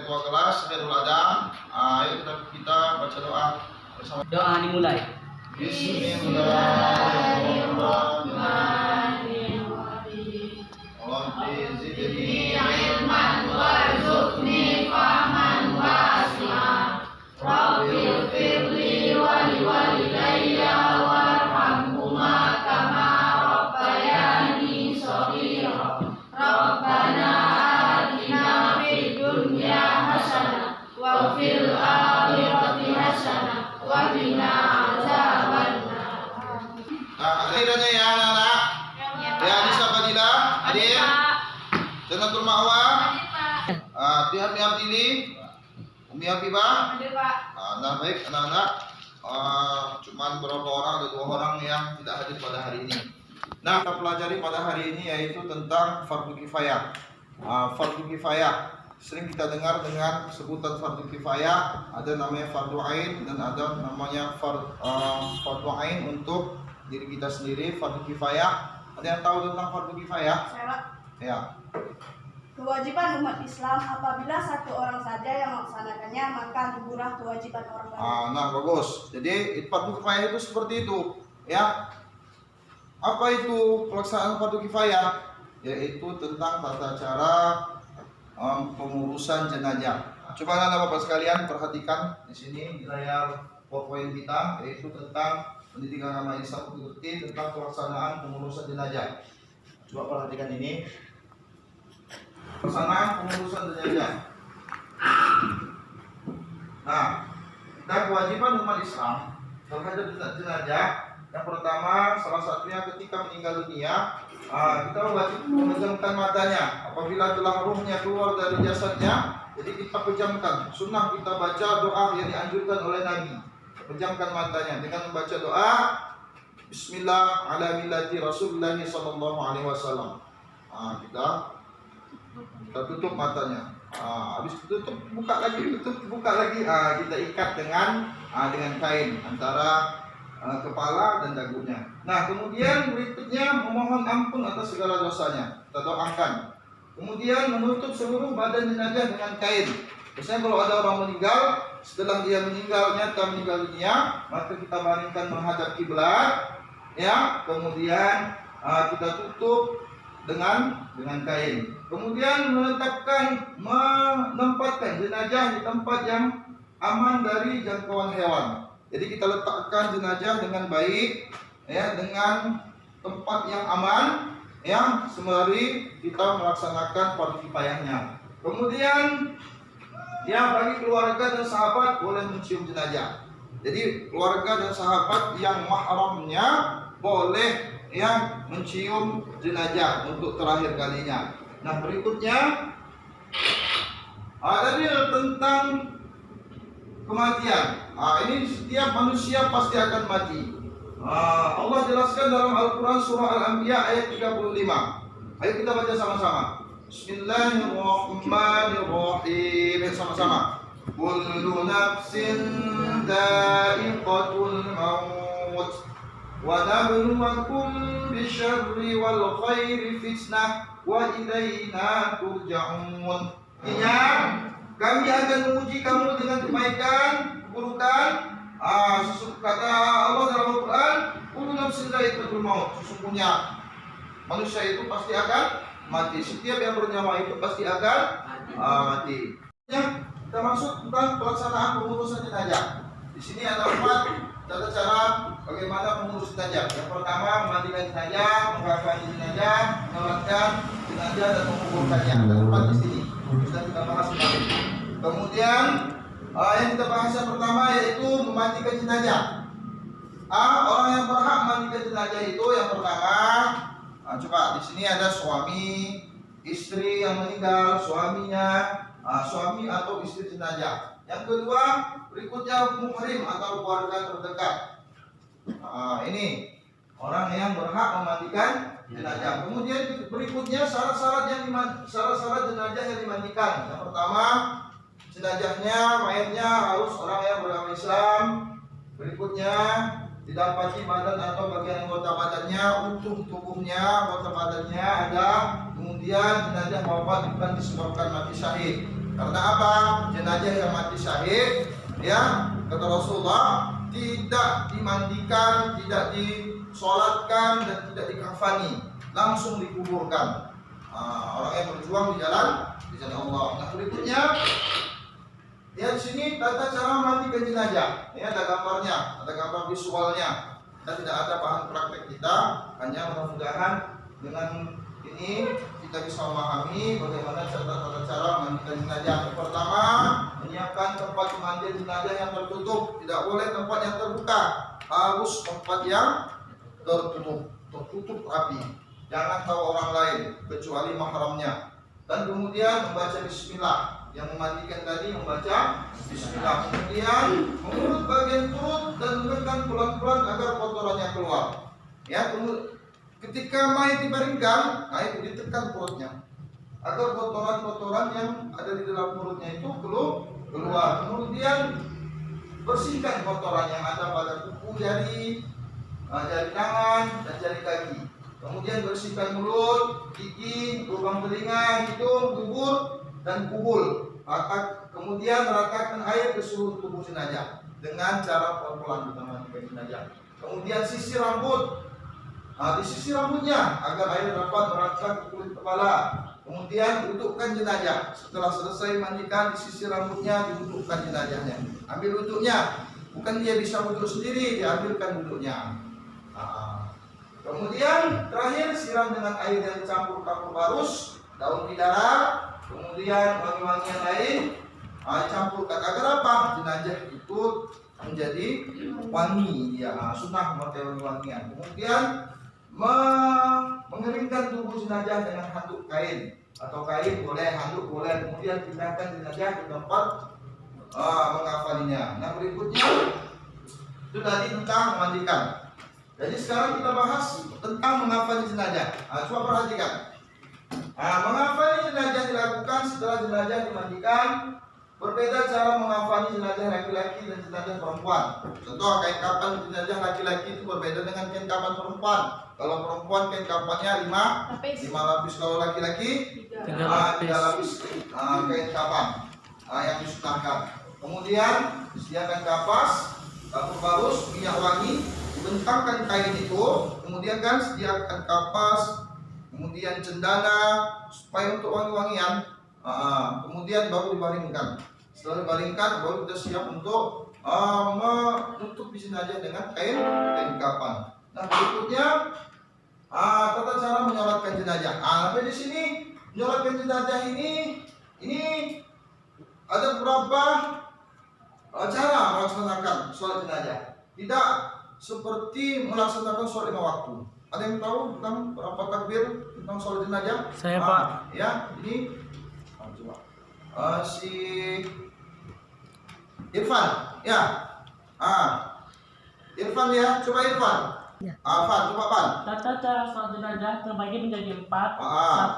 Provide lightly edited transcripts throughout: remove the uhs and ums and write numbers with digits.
ketua kelas Khairul Adam. Ayo kita baca doa bersama. Doa dimulai. Bismillahirrahmanirrahim. Rabbi zidni ilman warzuqni fahman wasi'an. Rabbi ighfirli wa liwalidayya warhamhuma kama rabbayani shaghira. Rabbana atina fid dunya hasanah wa fil akhirati hasanah wa qina azabannar. Akhirnya ya anak-anak. Ya Anissa Fadilah, hadir. Jannatul Ma'wa. Pihak pilih. Umi Habibah. Hadir, Pak. Nah baik anak-anak. Cuman berapa orang, ada 2 orang yang tidak hadir pada hari ini. Nah, kita pelajari pada hari ini yaitu tentang fardu kifayah. Fardu kifayah sering kita dengar dengan sebutan fardu kifayah, ada namanya fardu ain dan ada namanya fardu ain untuk diri kita sendiri, fardu kifayah. Ada yang tahu tentang fardu kifayah? Saya, Pak. Ya. Kewajiban umat Islam apabila satu orang saja yang melaksanakannya maka gugurlah kewajiban orang lain. Nah, bagus. Jadi fardu kifayah itu seperti itu, ya. Apa itu pelaksanaan fardu kifayah? Yaitu tentang tata cara pengurusan jenazah. Coba anak bapak sekalian perhatikan di sini di layar PowerPoint kita, yaitu tentang pendidikan agama Islam mengerti tentang pelaksanaan pengurusan jenazah. Coba perhatikan ini. Pelaksanaan pengurusan jenazah. Nah, kita kewajiban umat Islam terhadap jenazah. Yang pertama, salah satunya ketika meninggal dunia, kita wajib memejamkan matanya. Apabila telah ruhnya keluar dari jasadnya, jadi kita pejamkan. Sunnah kita baca doa yang dianjurkan oleh Nabi. Pejamkan matanya dengan membaca doa Bismillah ala millati Rasulullah sallallahu alaihi wasallam. Kita tutup matanya. Habis tutup, buka lagi, kita ikat dengan kain antara kepala dan dagunya. Nah, kemudian berikutnya memohon ampun atas segala dosanya. Kita doakan. Kemudian menutup seluruh badan jenazah dengan kain. Biasanya kalau ada orang meninggal, setelah dia nyata meninggal dunia, maka kita baringkan menghadap kiblat, ya. Kemudian kita tutup dengan kain. Kemudian menempatkan jenazah di tempat yang aman dari jangkauan hewan. Jadi kita letakkan jenazah dengan baik, ya, dengan tempat yang aman, ya, sembari kita melaksanakan fardu kifayahnya. Kemudian, ya, bagi keluarga dan sahabat boleh mencium jenazah. Jadi keluarga dan sahabat yang mahramnya boleh, ya, mencium jenazah untuk terakhir kalinya. Nah, berikutnya ada tentang kematian. Ini setiap manusia pasti akan mati. Allah jelaskan dalam Al-Quran surah Al-Anbiya ayat 35. Ayo kita baca sama-sama. Bismillahirrahmanirrahim. Sama-sama. Kullu nafsin dha'iqatul maut wa nabluwakum bisyarri wal khairi fitnah wa ilaina turja'un. Ingat, kami akan menguji kamu dengan kebaikan, keburukan. Kata Allah dalam Al-Quran, kullu nafsin dha'iqatul maut. Sesungguhnya manusia itu pasti akan mati. Setiap yang bernyawa itu pasti akan mati. Ya, kita masuk tentang pelaksanaan pengurusan jenazah. Di sini ada 4 tata cara bagaimana mengurus jenazah. Yang pertama, memandikan jenazah, mengkafani jenazah, menyolatkan jenazah dan menguburkannya. Ada 4 di sini. Sudah kita bahas kemarin. Kemudian yang kita bahas yang pertama yaitu memandikan jenazah. Orang yang berhak memandikan jenazah itu yang pertama, coba di sini ada suami, istri yang meninggal, suaminya, suami atau istri jenazah. Yang kedua, berikutnya muhrim atau keluarga terdekat. Ini orang yang berhak memandikan jenazah. Kemudian berikutnya syarat-syarat jenazah yang dimandikan. Yang pertama, jenazahnya, mayatnya harus orang yang beragama Islam. Berikutnya, didapati badan atau bagian anggota badannya, utuh tubuhnya, anggota badannya ada. Kemudian jenazah wafat bukan disebabkan mati syahid. Karena apa? Jenazah yang mati syahid, ya, kata Rasulullah, tidak dimandikan, tidak disolatkan, dan tidak dikafani, langsung dikuburkan. Orang yang berjuang di jalan Allah. Nah, berikutnya, ya, di sini tata cara mandikan jenazah. Ini ada gambarnya, ada gambar visualnya. Kita tidak ada bahan praktek kita, hanya mudah-mudahan dengan ini kita bisa memahami bagaimana tata cara mandikan jenazah. Yang pertama, menyiapkan tempat mandikan jenazah yang tertutup. Tidak boleh tempat yang terbuka, harus tempat yang tertutup rapi. Jangan tahu orang lain kecuali mahramnya. Dan kemudian membaca bismillah. Yang memandikan tadi membaca bismillah. Kemudian mengurut bagian perut dan menekan pelan-pelan agar kotorannya keluar. Ya, ketika mayat dibaringkan, itu ditekan perutnya agar kotoran-kotoran yang ada di dalam perutnya itu keluar. Kemudian bersihkan kotoran yang ada pada kuku jari, jari tangan dan jari kaki. Kemudian bersihkan mulut, gigi, lubang telinga, hidung, dubur dan kubul. Kemudian ratakan air ke seluruh tubuh jenazah dengan cara pelan-pelan kita mandikan jenazah. Kemudian sisir rambut, disisir rambutnya agar air dapat merata ke kulit kepala. Kemudian dudukkan jenazah. Setelah selesai mandikan, disisir rambutnya, dudukkan jenazahnya. Ambil duduknya, bukan dia bisa duduk sendiri, diambilkan duduknya. Kemudian terakhir siram dengan air yang dicampur kapur barus, daun bidara, kemudian wangi-wangian lain, campurkan agar apa? Jenazah itu menjadi wangi, ya, sunnah memakai wangi-wangian. Kemudian mengeringkan tubuh jenazah dengan handuk kain atau kain boleh, handuk boleh. Kemudian pindahkan jenazah ke tempat mengafaninya. Nah, berikutnya itu tadi tentang memandikan. Jadi sekarang kita bahas tentang mengafani jenazah. Coba perhatikan. Mengafani jenazah dilakukan setelah jenazah dimandikan. Berbeda cara mengafani jenazah laki-laki dan jenazah perempuan. Contoh, kain kafan jenazah laki-laki itu berbeda dengan kain kafan perempuan. Kalau perempuan kain kafannya 5 lapis, kalau laki-laki 3 lapis kain kafan yang disunahkan. Kemudian disediakan kapas, kapur barus, minyak wangi, dibentangkan kain itu, kemudian kan sediakan kapas, kemudian cendana supaya untuk wangi-wangian. Kemudian baru dibaringkan. Setelah dibaringkan, baru kita siap untuk menutup jenazah dengan kain kafan. Nah, berikutnya tata cara menyolatkan jenazah. Tapi di sini menyolatkan jenazah ini ada beberapa cara melaksanakan sholat jenazah. Tidak seperti melaksanakan sholat 5 waktu. Ada yang tahu tentang berapa takbir tentang sholat jenazah? Saya, Pak. Ya, ini coba. Si Irfan, ya. Irfan ya, coba Irfan. Ya. Fan, coba Fan. Tata cara sholat jenazah terbagi menjadi 4.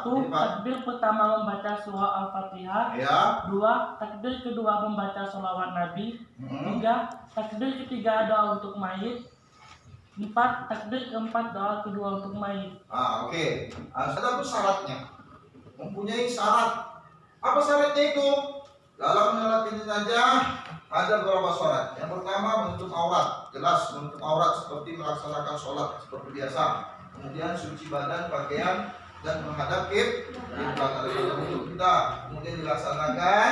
1. Takbir pertama membaca surah Al-Fatihah. Ya. 2. Takbir kedua membaca sholawat Nabi. 3. Takbir ketiga doa untuk mayit. 4. Takbir keempat doa kedua untuk mayit. Oke. Ada syaratnya. Mempunyai syarat. Apa syaratnya itu? Dalam menyolatkan jenazah ada beberapa syarat. Yang pertama, menutup aurat. Jelas menutup aurat seperti melaksanakan sholat seperti biasa. Kemudian suci badan, pakaian, dan menghadap kiblat untuk kita. Kemudian dilaksanakan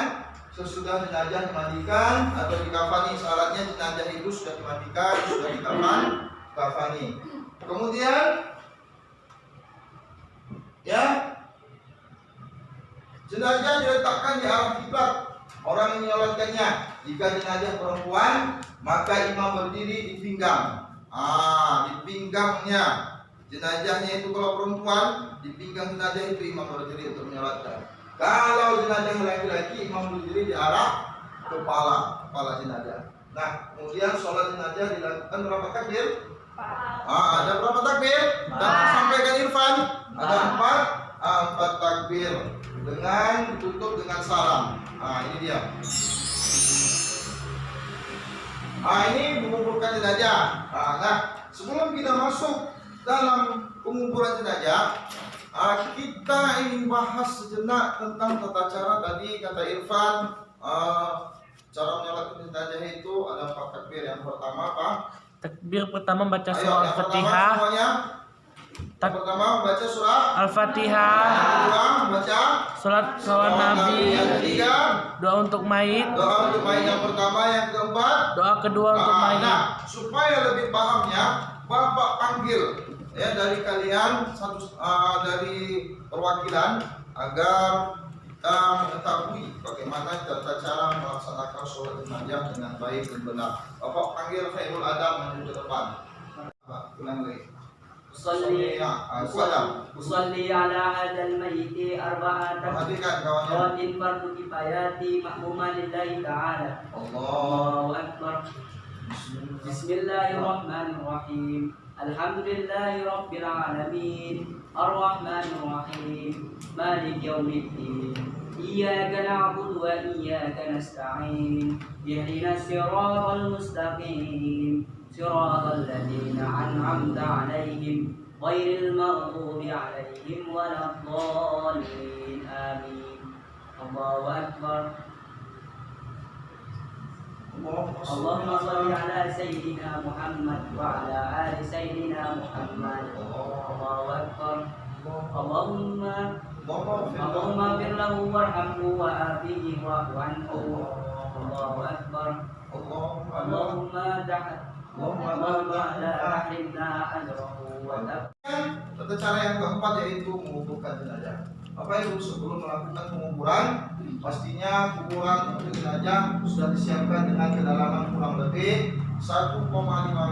sesudah jenazah dimandikan atau dikafani. Syaratnya jenazah itu sudah dimandikan, sudah dikafani. Kemudian ya, jenazah diletakkan di arah kiblat orang yang menyolatkannya. Jika jenazah perempuan, maka imam berdiri di pinggang. Di pinggangnya jenazahnya itu. Kalau perempuan, di pinggang jenazah itu imam berdiri untuk menyolatkan. Kalau jenazah laki-laki, imam berdiri di arah kepala jenazah. Nah, kemudian sholat jenazah dilakukan berapa takbir? Ada berapa takbir? Dan sampaikan Irfan. Ada 4 takbir dengan ditutup dengan salam. Ini dia. Ini mengumpulkan jenazah. Nah, sebelum kita masuk dalam penguburan jenazah, Kita ingin bahas sejenak tentang tata cara tadi kata Irfan. Cara menyalakan jenazah itu ada 4 takbir. Yang pertama apa? Takbir pertama baca Ayo, surah yang pertama Al-Fatihah. semuanya. Yang pertama membaca surah Al-Fatihah. Yang kedua membaca Salat salawat Nabi. Yang ketiga Doa untuk mayit. doa untuk mayit. Yang pertama. Yang keempat Doa kedua untuk mayit. Nah, supaya lebih pahamnya, Bapak panggil ya dari kalian dari perwakilan agar kita mengetahui bagaimana tata cara melaksanakan sholat jenazah dengan baik dan benar. Bapak panggil Khairul Adam maju ke depan. Ulang lagi. Usalli ala hadal mayyiti arba'atan Perhatikan kawannya. qawatin fardu kifayati ma'muman lillahi ta'ala. Allah. Allahu akbar. Bismillahirrahmanirrahim. Alhamdulillahi rabbil alamin. Arrahmanirrahim. Malik yaumiddin. Iyyaka na'budu wa iyyaka nasta'in. Ihdinas siratal mustaqim. Siratal ladzina an'amta 'alaihim ghairil maghdubi 'alaihim waladdallin. Amin. Allahu akbar. Allahumma shalli ala sayyidina Muhammad wa ala ali sayyidina Muhammad. Allahu akbar. Allahumma fir lahu warhamhu wa afihi wa'fu anhu. Allahu akbar. Allahumma la tahrimna ajrahu wa Tata cara yang keempat yaitu menguburkan jenazah. Apa itu? Sebelum melakukan penguburan, pastinya kuburan untuk jenazah sudah disiapkan dengan kedalaman kurang lebih 1,5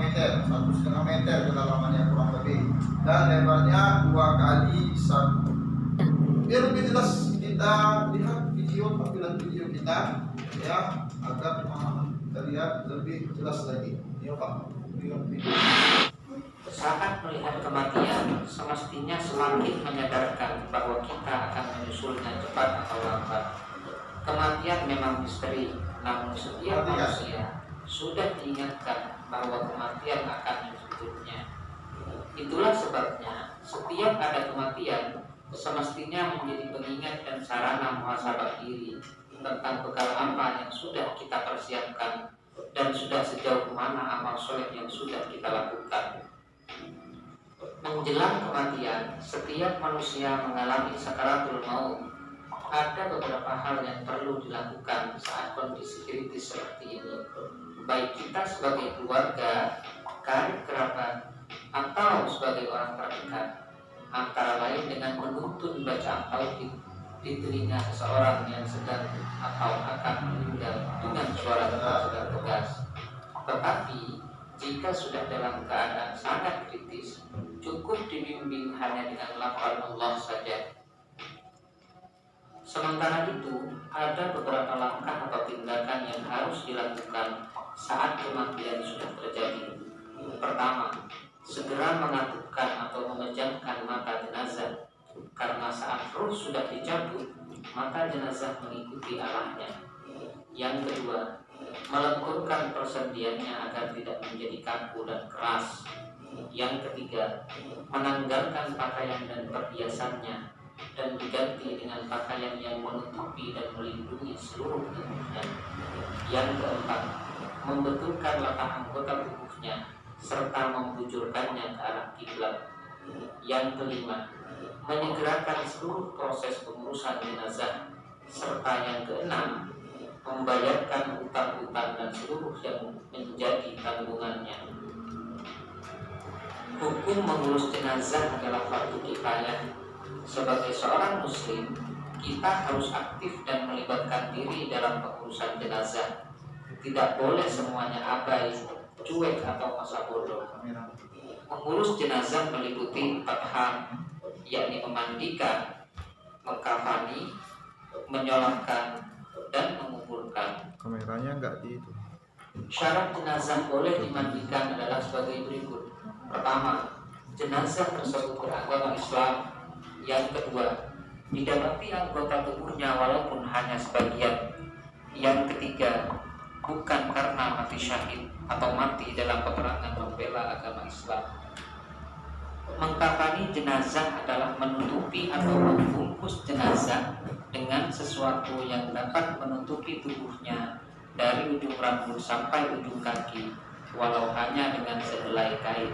meter, 1,5 meter kedalamannya kurang lebih, dan lebarnya 2 kali 1. Biar lebih jelas kita lihat video, tampilan video kita ya, agar pemahaman kita lihat lebih jelas lagi. Ya Pak, lihat video. Saat melihat kematian, semestinya semakin menyadarkan bahwa kita akan menyusulnya cepat atau lambat. Kematian memang misteri, namun setiap manusia sudah diingatkan bahwa kematian akan menjemputnya. Itulah sebabnya setiap ada kematian semestinya menjadi pengingat dan sarana muhasabah diri tentang bekal apa yang sudah kita persiapkan dan sudah sejauh mana amal soleh yang sudah kita lakukan. Menjelang kematian, setiap manusia mengalami sakaratul maut. Ada beberapa hal yang perlu dilakukan saat kondisi kritis seperti ini. Baik kita sebagai keluarga, karib kerabat, atau sebagai orang terdekat. Antara lain dengan menuntun bacaan tauhid di telinga seseorang yang sedang atau akan meninggal dengan suara tegas. Tetapi jika sudah dalam keadaan sangat kritis, cukup dibimbing hanya dengan lafal Allah saja. Sementara itu, ada beberapa langkah atau tindakan yang harus dilakukan saat kematian sudah terjadi. Pertama, segera mengatupkan atau memejamkan mata jenazah, karena saat roh sudah dicabut, maka jenazah mengikuti arahnya. Yang kedua, melengkurkan persendiannya agar tidak menjadi kaku dan keras. Yang ketiga, menanggalkan pakaian dan perhiasannya dan diganti dengan pakaian yang menutupi dan melindungi seluruh tubuhnya. Yang keempat, membetulkan letak anggota tubuhnya serta membujurkannya ke arah kiblat. Yang kelima, menyegerakan seluruh proses pengurusan jenazah. Serta yang keenam, membayarkan utang-utang dan seluruh yang menjadi tanggungannya. Hukum mengurus jenazah adalah fardu kifayah. Sebagai seorang muslim, kita harus aktif dan melibatkan diri dalam pengurusan jenazah. Tidak boleh semuanya abai, cuek atau masa bodoh. Mengurus jenazah meliputi 4 hal, yakni memandikan, mengkafani, menyolatkan, dan menguburkan. Kameranya enggak di itu. Syarat jenazah boleh dimandikan adalah sebagai berikut. Pertama, jenazah tersebut beragama Islam. Yang kedua, didapati anggota tubuhnya walaupun hanya sebagian. Yang ketiga, bukan karena mati syahid atau mati dalam peperangan membela agama Islam. Mengkafani jenazah adalah menutupi atau membungkus jenazah dengan sesuatu yang dapat menutupi tubuhnya dari ujung rambut sampai ujung kaki, walau hanya dengan sehelai kain.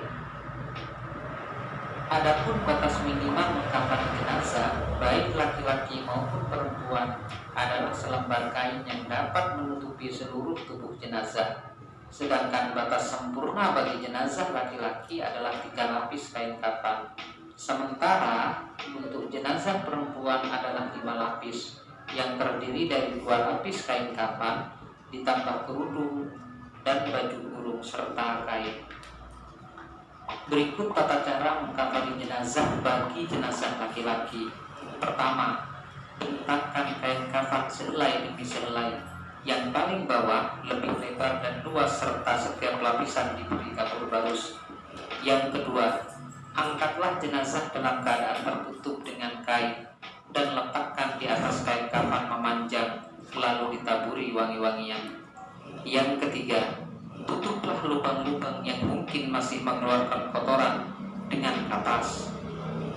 Adapun batas minimal mengkafani jenazah, baik laki-laki maupun perempuan, adalah selembar kain yang dapat menutupi seluruh tubuh jenazah. Sedangkan batas sempurna bagi jenazah laki-laki adalah 3 lapis kain kafan. Sementara untuk jenazah perempuan adalah 5 lapis, yang terdiri dari 2 lapis kain kafan ditambah kerudung dan baju kurung serta kain. Berikut tata cara mengkafani jenazah bagi jenazah laki-laki. Pertama, bentangkan kain kafan sehelai demi sehelai. Yang paling bawah lebih lebar dan luas serta setiap lapisan diberi kapur bagus. Yang kedua, angkatlah jenazah dalam keadaan tertutup dengan kain dan letakkan di atas kain kafan memanjang, lalu ditaburi wangi-wangian. Yang ketiga, tutuplah lubang-lubang yang mungkin masih mengeluarkan kotoran dengan kapas.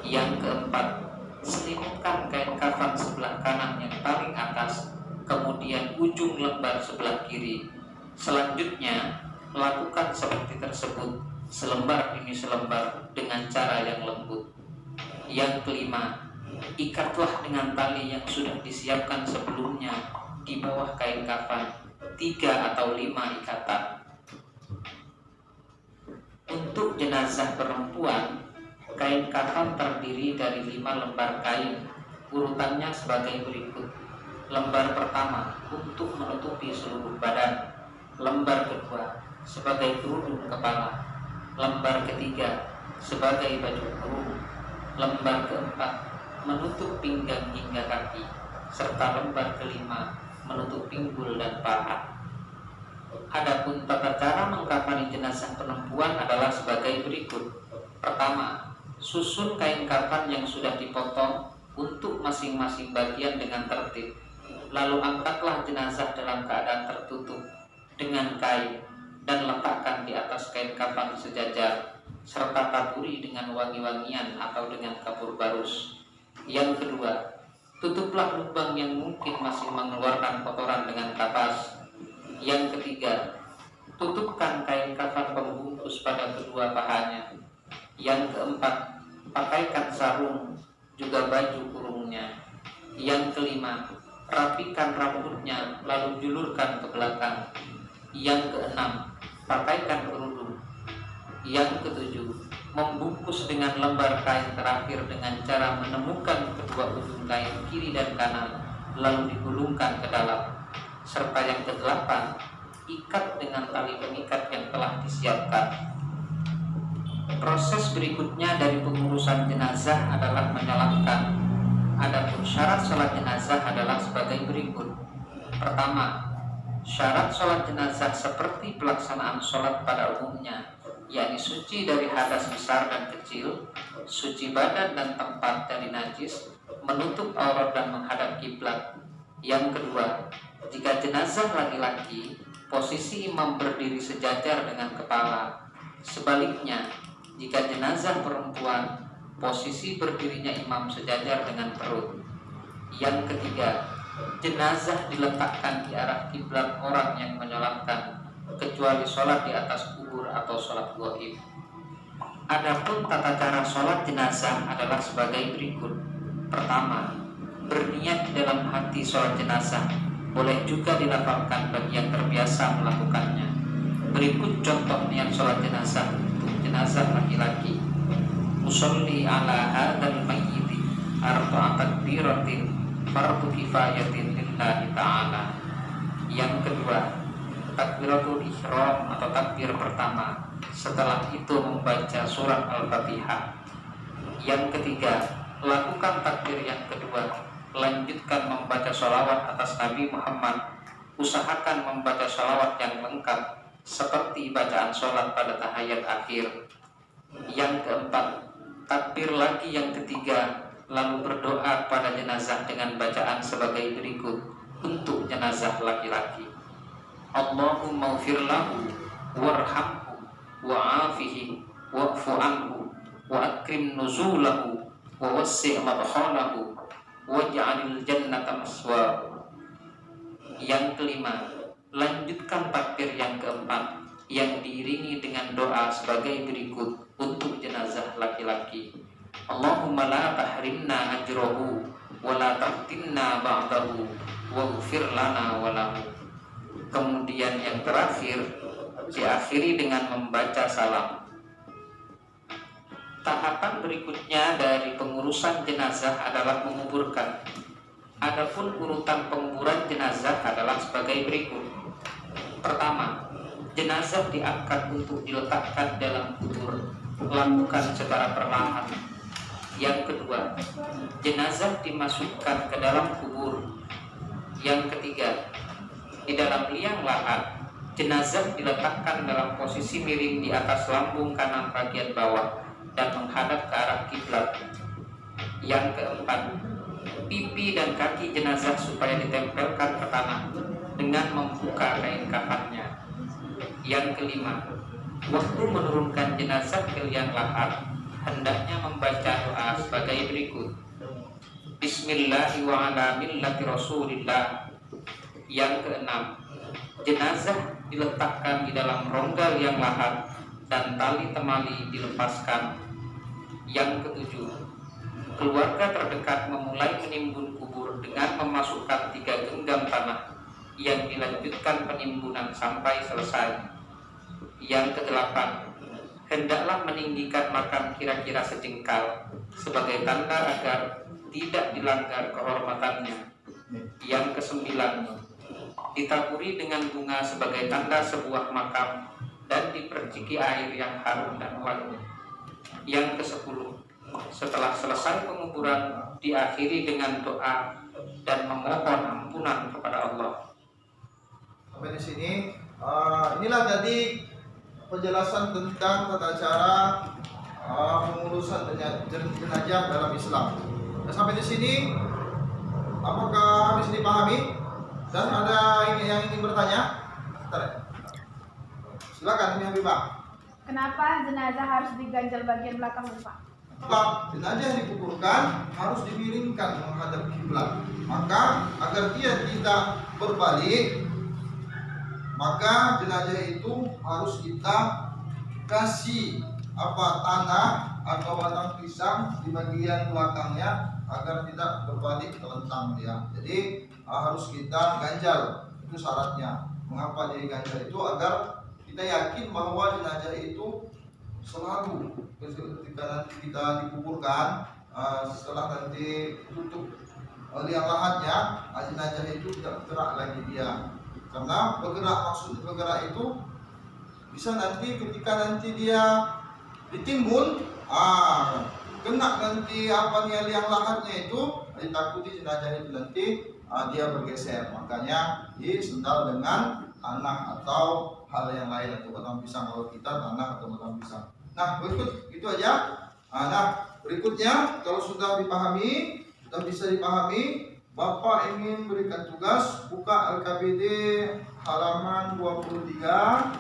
Yang keempat, selimutkan kain kafan sebelah kanan yang paling atas, kemudian ujung lembar sebelah kiri. Selanjutnya, lakukan seperti tersebut selembar demi selembar dengan cara yang lembut. Yang kelima, ikatlah dengan tali yang sudah disiapkan sebelumnya di bawah kain kafan, 3 atau 5 ikatan. Untuk jenazah perempuan, kain kafan terdiri dari 5 lembar kain. Urutannya sebagai berikut. Lembar pertama untuk menutupi seluruh badan. Lembar kedua sebagai kerudung kepala. Lembar ketiga sebagai baju kurung. Lembar keempat menutup pinggang hingga kaki. Serta lembar kelima menutup pinggul dan paha. Adapun tata cara mengkafani jenazah perempuan adalah sebagai berikut. Pertama, susun kain kafan yang sudah dipotong untuk masing-masing bagian dengan tertib. Lalu angkatlah jenazah dalam keadaan tertutup dengan kain dan letakkan di atas kain kafan sejajar, serta taburi dengan wangi-wangian atau dengan kapur barus. Yang kedua, tutuplah lubang yang mungkin masih mengeluarkan kotoran dengan kapas. Yang ketiga, tutupkan kain kafan pembungkus pada kedua pahanya. Yang keempat, pakaikan sarung juga baju kurungnya. Yang kelima, rapikan rambutnya lalu julurkan ke belakang. Yang keenam, pakaikan kerudung. Yang ketujuh, membungkus dengan lembar kain terakhir dengan cara menemukan kedua ujung kain kiri dan kanan lalu digulungkan ke dalam. Serta yang kedelapan, ikat dengan tali pengikat yang telah disiapkan. Proses berikutnya dari pengurusan jenazah adalah menyolatkan. Adapun syarat sholat jenazah adalah sebagai berikut. Pertama, syarat sholat jenazah seperti pelaksanaan sholat pada umumnya, yakni suci dari hadas besar dan kecil, suci badan dan tempat dari najis, menutup aurat dan menghadap kiblat. Yang kedua, jika jenazah laki-laki, posisi imam berdiri sejajar dengan kepala. Sebaliknya, jika jenazah perempuan, posisi berdirinya imam sejajar dengan perut. Yang ketiga, jenazah diletakkan di arah kiblat orang yang menyolatkan, kecuali sholat di atas kubur atau sholat gaib. Adapun tata cara sholat jenazah adalah sebagai berikut. Pertama, berniat di dalam hati sholat jenazah. Boleh juga dilafalkan bagi yang terbiasa melakukannya. Berikut contoh niat sholat jenazah untuk jenazah laki-laki. Usolli ala hadzal mayyiti arba'a takbiratin fardu kifayatin lillahi ta'ala. Yang kedua, takbiratul ihram atau takbir pertama. Setelah itu membaca surat Al-Fatihah. Yang ketiga, lakukan takbir yang kedua. Lanjutkan membaca sholawat atas Nabi Muhammad. Usahakan membaca sholawat yang lengkap seperti bacaan sholat pada tahiyat akhir. Yang keempat, takbir lagi yang ketiga, lalu berdoa pada jenazah dengan bacaan sebagai berikut untuk jenazah laki-laki. Allahumma ufir lahu warhamhu wa'afihi wa'fu anhu wa akrim nuzulahu wa wassi' madkhalahu waj'alil jannata maswaahu. Yang kelima, lanjutkan takbir yang keempat yang diiringi dengan doa sebagai berikut untuk jenazah laki-laki. Allahumma la tahrimna ajrahu wa la taftinna ba'dahu waghfir lana wa lahu. Kemudian yang terakhir diakhiri dengan membaca salam. Tahapan berikutnya dari pengurusan jenazah adalah menguburkan. Adapun urutan penguburan jenazah adalah sebagai berikut. Pertama, jenazah diangkat untuk diletakkan dalam kubur, lakukan secara perlahan. Yang kedua, jenazah dimasukkan ke dalam kubur. Yang ketiga, di dalam liang lahat, jenazah diletakkan dalam posisi miring di atas lambung kanan bagian bawah dan menghadap ke arah kiblat. Yang keempat, pipi dan kaki jenazah supaya ditempelkan ke tanah dengan membuka kain kafannya. Yang kelima, waktu menurunkan jenazah ke liang lahat, hendaknya membaca doa sebagai berikut. Bismillahi wa ala millati Rasulillah. Yang keenam, jenazah diletakkan di dalam rongga liang lahat dan tali temali dilepaskan. Yang ketujuh, keluarga terdekat memulai menimbun kubur dengan memasukkan 3 genggam tanah yang dilanjutkan penimbunan sampai selesai. Yang kedelapan, hendaklah meninggikan makam kira-kira sejengkal sebagai tanda agar tidak dilanggar kehormatannya. Yang kesembilan, ditaburi dengan bunga sebagai tanda sebuah makam dan diperciki air yang harum dan wangi. Yang kesepuluh, setelah selesai penguburan diakhiri dengan doa dan memohon ampunan kepada Allah. Sampai di sini, inilah tadi penjelasan tentang tata cara pengurusan jenazah dalam Islam. Dan sampai di sini, apakah bisa dipahami? Dan ada yang ingin bertanya? Silakan, ini Habibah. Kenapa jenazah harus diganjal bagian belakang, Pak? Sebab jenazah dikuburkan harus dimiringkan menghadap kiblat. Maka agar dia tidak berbalik, maka jenazah itu harus kita kasih tanah atau batang pisang di bagian belakangnya agar tidak berbalik telentang dia. Jadi harus kita ganjal, itu syaratnya. Mengapa jadi ganjal itu? Agar kita yakin bahwa jenazah itu selalu ketika nanti kita dikuburkan, setelah nanti tutup liang lahatnya, jenazah itu tidak bergerak lagi dia. Karena maksud bergerak itu bisa nanti ketika nanti dia ditimbun, kena nanti liang lahatnya itu, ditakuti jenazah itu nanti dia bergeser. Makanya disendal dengan tanah atau hal yang lain, atau batang pisang kalau kita tanah atau batang pisang. Nah, berikut itu aja. Nah, berikutnya kalau sudah dipahami, sudah bisa dipahami, Bapak ingin berikan tugas buka LKPD halaman 23.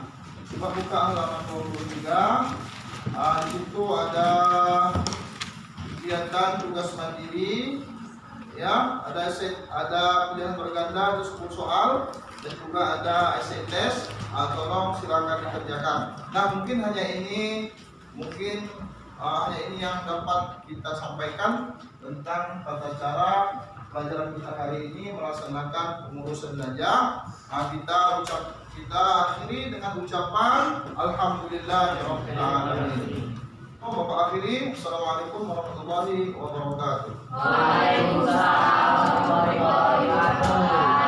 Coba buka halaman 23. Di situ ada kegiatan tugas mandiri, ya, ada pilihan berganda 10 soal dan juga ada essay test. Tolong silakan dikerjakan. Nah, mungkin hanya ini yang dapat kita sampaikan tentang tata cara pelajaran kita hari ini melaksanakan pengurusan jenazah. Kita akhiri dengan ucapan alhamdulillahirabbil alamin. Bapak akhiri, assalamualaikum warahmatullahi wabarakatuh. Waalaikumsalam warahmatullahi wabarakatuh.